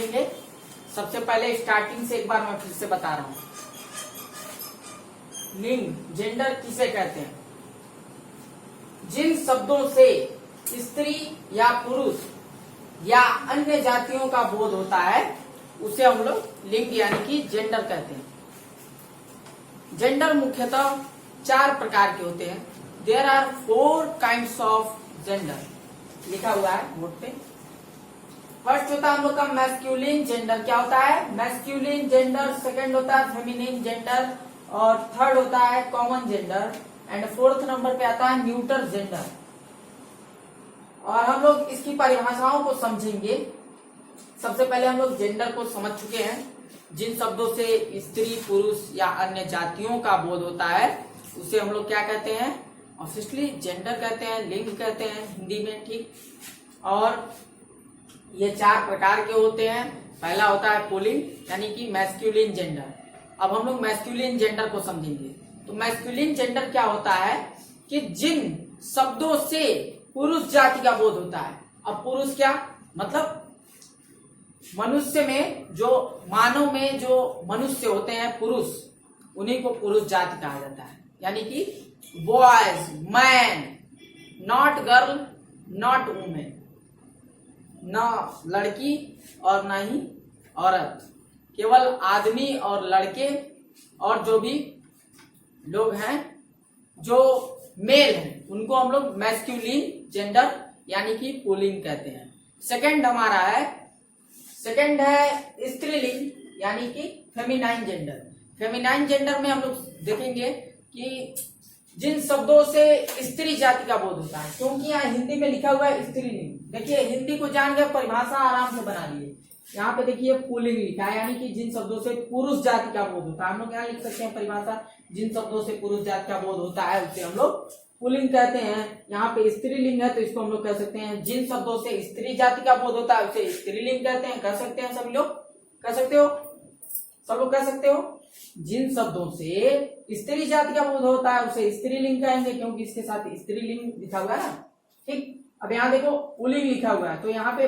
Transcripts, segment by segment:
समझेंगे। सबसे पहले स्टार्टिंग से एक बार मैं फिर से बता रहा हूं। लिंग, जेंडर किसे कहते हैं? जिन शब्दों से स्त्री या पुरुष या अन्य जातियों का बोध होता है उसे हम लोग लिंग यानी कि जेंडर कहते हैं। जेंडर मुख्यतः 4 प्रकार के होते हैं। There are 4 kinds of gender, लिखा हुआ है बोर्ड पे। फर्स्ट होता है हम लोग का मैस्कुलिन जेंडर। क्या होता है? Masculine gender. सेकंड होता है फेमिनिन जेंडर और थर्ड होता है common gender and fourth number पे आता है न्यूट्रल जेंडर। और हम लोग इसकी परिभाषाओं को समझेंगे। सबसे पहले हम लोग जेंडर को समझ चुके हैं। जिन शब्दों से स्त्री, पुरुष या अन्य जातियों का बोध होता है उसे हम लोग क्या कहते हैं? ऑब्वियसली जेंडर कहते हैं, लिंग कहते हैं हिंदी में, ठीक। और ये 4 प्रकार के होते हैं। पहला होता है पुल्लिंग यानी कि मैस्कुलिन जेंडर। अब हम लोग मैस्कुलिन जेंडर को समझेंगे। तो मैस्कुलिन जेंडर क्या होता है कि जिन शब्दों से पुरुष जाति का बोध होता है। अब पुरुष क्या मतलब मनुष्य में जो मानव में जो मनुष्य होते हैं पुरुष, उन्हीं को पुरुष जाति कहा जाता है। यानी कि boys, man, not girl, not women, न लड़की और न ही औरत, केवल आदमी और लड़के और जो भी लोग हैं जो मेल हैं उनको हम लोग मैस्कुलिन जेंडर यानी कि पुल्लिंग कहते हैं। सेकंड हमारा है स्त्रीलिंग यानी कि फेमिनाइन जेंडर। फेमिनाइन जेंडर में हम लोग देखेंगे कि जिन शब्दों से स्त्री जाति का बोध होता है, क्योंकि यहाँ हिंदी में लिखा हुआ है स्त्रीलिंग। देखिए हिंदी को जान गए, परिभाषा आराम से बना लिए। यहाँ पे देखिए पुल्लिंग लिखा है यानी कि जिन शब्दों से पुरुष जाति का बोध होता है। हम लोग यहाँ लिख सकते हैं परिभाषा, जिन शब्दों से पुरुष जाति का बोध होता है उसे हम लोग पुल्लिंग कहते हैं। यहाँ पे स्त्रीलिंग है तो इसको हम लोग कह सकते हैं जिन शब्दों से स्त्री जाति का बोध होता है उसे स्त्रीलिंग कहते हैं। कह सकते हैं सभी लोग, कह सकते हो, सब लोग कह सकते हो। जिन शब्दों से स्त्री जाति का बोध होता है उसे स्त्रीलिंग कहेंगे, क्योंकि इसके साथ स्त्रीलिंग लिखा हुआ है ना, ठीक। अब यहाँ देखो पुल्लिंग लिखा हुआ है तो यहाँ पे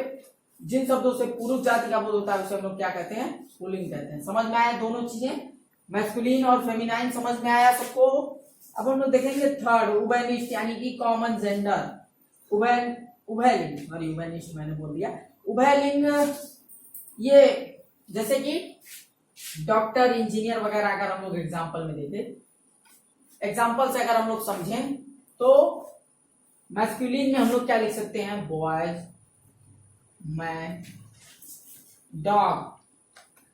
जिन शब्दों से पुरुष जाति का बोध होता है उसे हम लोग क्या कहते हैं? पुल्लिंग कहते हैं। समझ में आया दोनों चीजें, मैस्कुलिन और फेमिनाइन समझ में आया सबको। अब हम लोग देखेंगे थर्ड उभयनिष्ठ यानी कि कॉमन जेंडर। उभयलिंग, सॉरी उभयनिष्ठ मैंने बोल दिया। उभयलिंग ये जैसे कि डॉक्टर, इंजीनियर वगैरह अगर हम लोग एग्जाम्पल में देते, एग्जाम्पल से अगर हम लोग समझें तो मैस्कुलिन में हम लोग क्या लिख सकते हैं? Boys, man, dog.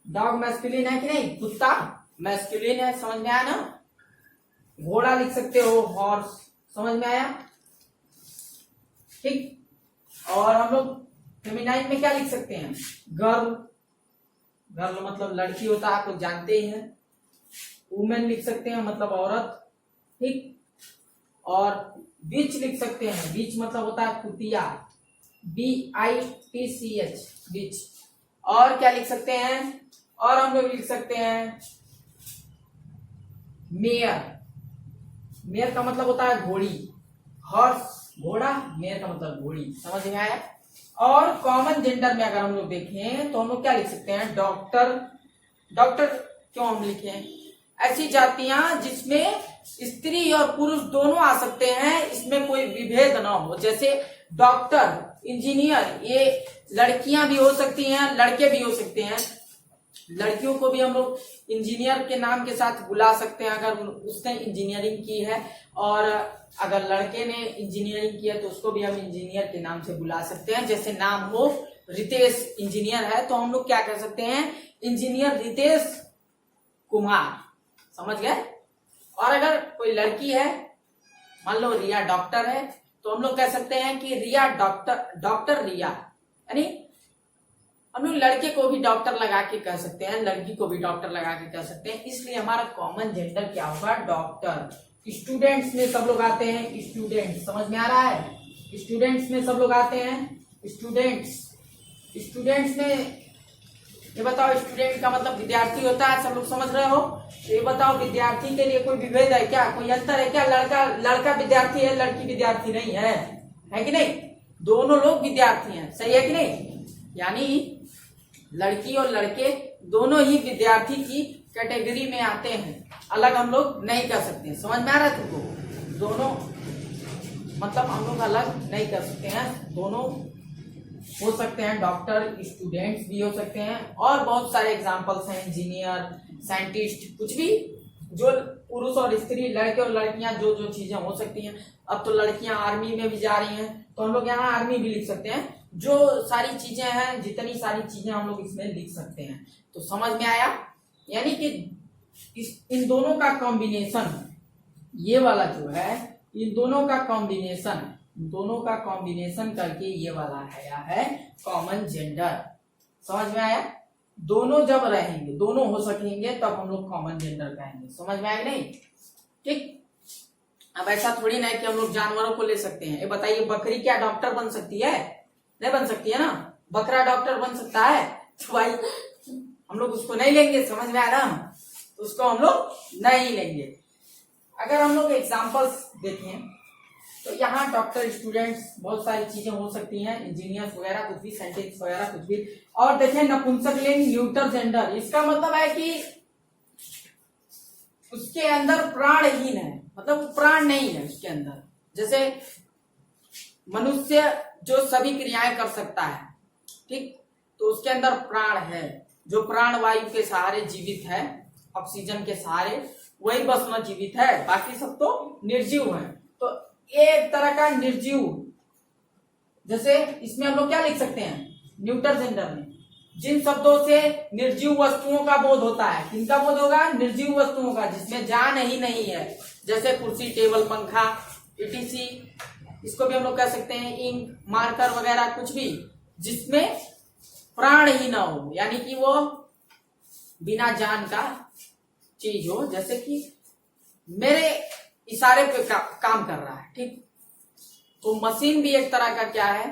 Dog masculine है कि नहीं? कुत्ता मैस्कुलिन है, समझ में आया ना। घोड़ा लिख सकते हो, हॉर्स, समझ में आया, ठीक। और हम लोग फेमिनाइन में क्या लिख सकते हैं? गर्ल। गर्ल मतलब लड़की होता है, आप लोग जानते ही हैं। वुमेन लिख सकते हैं मतलब औरत, ठीक। और बीच लिख सकते हैं, बीच मतलब होता है कुतिया, BITCH, बीच। और क्या लिख सकते हैं? और हम लोग लिख सकते हैं मेयर। मेयर का मतलब होता है घोड़ी, हॉर्स घोड़ा, मेयर का मतलब घोड़ी, समझ में आया। और कॉमन जेंडर में अगर हम लोग देखें तो हम लोग क्या लिख सकते हैं? डॉक्टर। डॉक्टर क्यों हम लिखें? ऐसी जातियां जिसमें स्त्री और पुरुष दोनों आ सकते हैं, इसमें कोई विभेद ना हो। जैसे डॉक्टर, इंजीनियर, ये लड़कियां भी हो सकती हैं, लड़के भी हो सकते हैं। लड़कियों को भी हम लोग इंजीनियर के नाम के साथ बुला सकते हैं अगर उसने इंजीनियरिंग की है, और अगर लड़के ने इंजीनियरिंग की है तो उसको भी हम इंजीनियर के नाम से बुला सकते हैं। जैसे नाम हो रितेश इंजीनियर है तो हम लोग क्या कह सकते हैं? इंजीनियर रितेश कुमार, समझ गए। और अगर कोई लड़की है, मान लो रिया डॉक्टर है, तो हम लोग कह सकते हैं कि रिया डॉक्टर रिया। यानी हम लोग लड़के को भी डॉक्टर लगा के कह सकते हैं, लड़की को भी डॉक्टर लगा के कह सकते हैं। इसलिए हमारा कॉमन जेंडर क्या होगा? डॉक्टर। स्टूडेंट्स में सब लोग आते हैं, स्टूडेंट, समझ में आ रहा है। स्टूडेंट्स में सब लोग आते हैं, स्टूडेंट्स। स्टूडेंट्स में ये बताओ, स्टूडेंट का मतलब विद्यार्थी होता है, सब लोग समझ रहे हो। ये बताओ विद्यार्थी के लिए कोई विभेद है क्या? कोई अंतर है क्या? लड़का विद्यार्थी है, लड़की विद्यार्थी नहीं है कि नहीं? दोनों लोग विद्यार्थी हैं, सही है कि नहीं? यानी लड़की और लड़के दोनों ही विद्यार्थी की कैटेगरी में आते हैं, अलग हम लोग नहीं कर सकते। समझ में आ रहा है तुमको? दोनों मतलब हम लोग अलग नहीं कर सकते हैं, दोनों हो सकते हैं। डॉक्टर स्टूडेंट्स भी हो सकते हैं और बहुत सारे एग्जांपल्स हैं, इंजीनियर, साइंटिस्ट, कुछ भी। जो पुरुष और स्त्री, लड़के और लड़कियां, जो जो चीजें हो सकती हैं। अब तो लड़कियां आर्मी में भी जा रही हैं, तो हम लोग यहाँ आर्मी भी लिख सकते हैं। जो सारी चीजें हैं, जितनी सारी चीजें हम लोग इसमें लिख सकते हैं। तो समझ में आया? यानी कि इन दोनों का कॉम्बिनेशन, ये वाला जो है, इन दोनों का कॉम्बिनेशन करके ये वाला है कॉमन जेंडर। समझ में आया? दोनों जब रहेंगे, दोनों हो सकेंगे, तब हम लोग कॉमन जेंडर कहेंगे। समझ में आया नहीं? ठीक। अब ऐसा थोड़ी ना है कि हम लोग जानवरों को ले सकते हैं। ये बताइए, बकरी क्या डॉक्टर बन सकती है? नहीं बन सकती है ना। बकरा डॉक्टर बन सकता है? तो भाई हम लोग उसको नहीं लेंगे। समझ में आ रहा है? तो उसको हम लोग नहीं लेंगे। अगर हम लोग एग्जाम्पल्स देखें तो यहाँ डॉक्टर, स्टूडेंट्स, बहुत सारी चीजें हो सकती हैं, इंजीनियर्स वगैरह, कुछ भी, साइंटिस्ट वगैरह, कुछ भी। और देखें नपुंसक लिंग, न्यूटर जेंडर, इसका मतलब है कि उसके अंदर प्राणहीन है, मतलब प्राण नहीं है उसके अंदर। जैसे मनुष्य जो सभी क्रियाएं कर सकता है, ठीक, तो उसके अंदर प्राण है। जो प्राण वायु के सहारे जीवित है, ऑक्सीजन के सहारे, वही बस न जीवित है, बाकी सब तो निर्जीव है। तो एक तरह का निर्जीव, जैसे इसमें हम लोग क्या लिख सकते हैं न्यूटर जेंडर में, जिन शब्दों से निर्जीव वस्तुओं का बोध होता है। किनका बोध होगा? निर्जीव वस्तुओं का, जिसमें जान ही नहीं है। जैसे कुर्सी, टेबल, पंखा, ईटीसी। इसको भी हम लोग कह सकते हैं इंक, मार्कर वगैरह, कुछ भी जिसमें प्राण ही ना हो, यानी कि वो बिना जान का चीज हो। जैसे कि मेरे इशारे पे काम कर रहा है, ठीक। तो मशीन भी एक तरह का क्या है?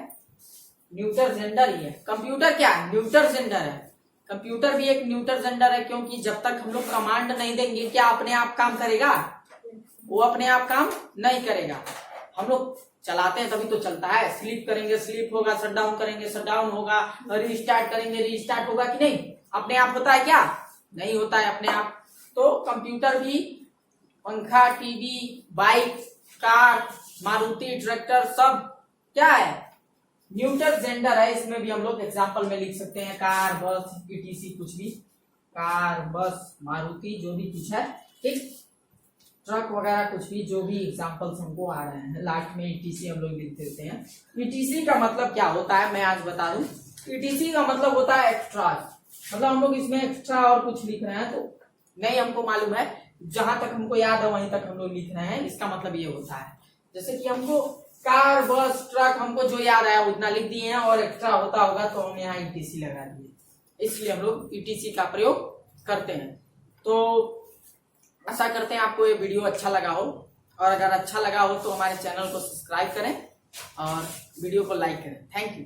न्यूटर जेंडर ही है। कंप्यूटर क्या है? न्यूटर जेंडर है। कंप्यूटर भी एक न्यूटर जेंडर है, क्योंकि जब तक हम लोग कमांड नहीं देंगे, क्या अपने आप काम करेगा? वो अपने आप काम नहीं करेगा। हम लोग चलाते हैं तभी तो चलता है। स्लीप करेंगे, स्लीप होगा, शट डाउन करेंगे, शट डाउन होगा, रीस्टार्ट करेंगे, रीस्टार्ट होगा कि नहीं? अपने आप होता है क्या? नहीं होता है अपने आप। तो कंप्यूटर भी, पंखा, TV, bike, car, Maruti, tractor, सब क्या है? न्यूटर जेंडर है। इसमें भी हम लोग एग्जाम्पल में लिख सकते हैं कार, बस, ईटीसी, कुछ भी, कार, बस, मारुति, जो भी कुछ है, ठीक, ट्रक वगैरह, कुछ भी, जो भी एग्जाम्पल्स हमको आ रहे हैं। लास्ट में ईटीसी हम लोग लिख देते हैं। ईटीसी का मतलब क्या होता है मैं आज बता दूं। ईटीसी का मतलब होता है एक्स्ट्रा, मतलब हम लोग इसमें एक्स्ट्रा और कुछ लिख रहे हैं तो नहीं हमको मालूम है, जहां तक हमको याद है वहीं तक हम लोग लिख रहे हैं। इसका मतलब ये होता है, जैसे कि हमको कार, बस, ट्रक, हमको जो याद आया उतना लिख दिए हैं, और एक्स्ट्रा होता होगा तो हम यहाँ ईटीसी लगा दिए, इसलिए हम लोग ईटीसी का प्रयोग करते हैं। तो आशा करते हैं आपको ये वीडियो अच्छा लगा हो, और अगर अच्छा लगा हो तो हमारे चैनल को सब्सक्राइब करें और वीडियो को लाइक करें। Thank you.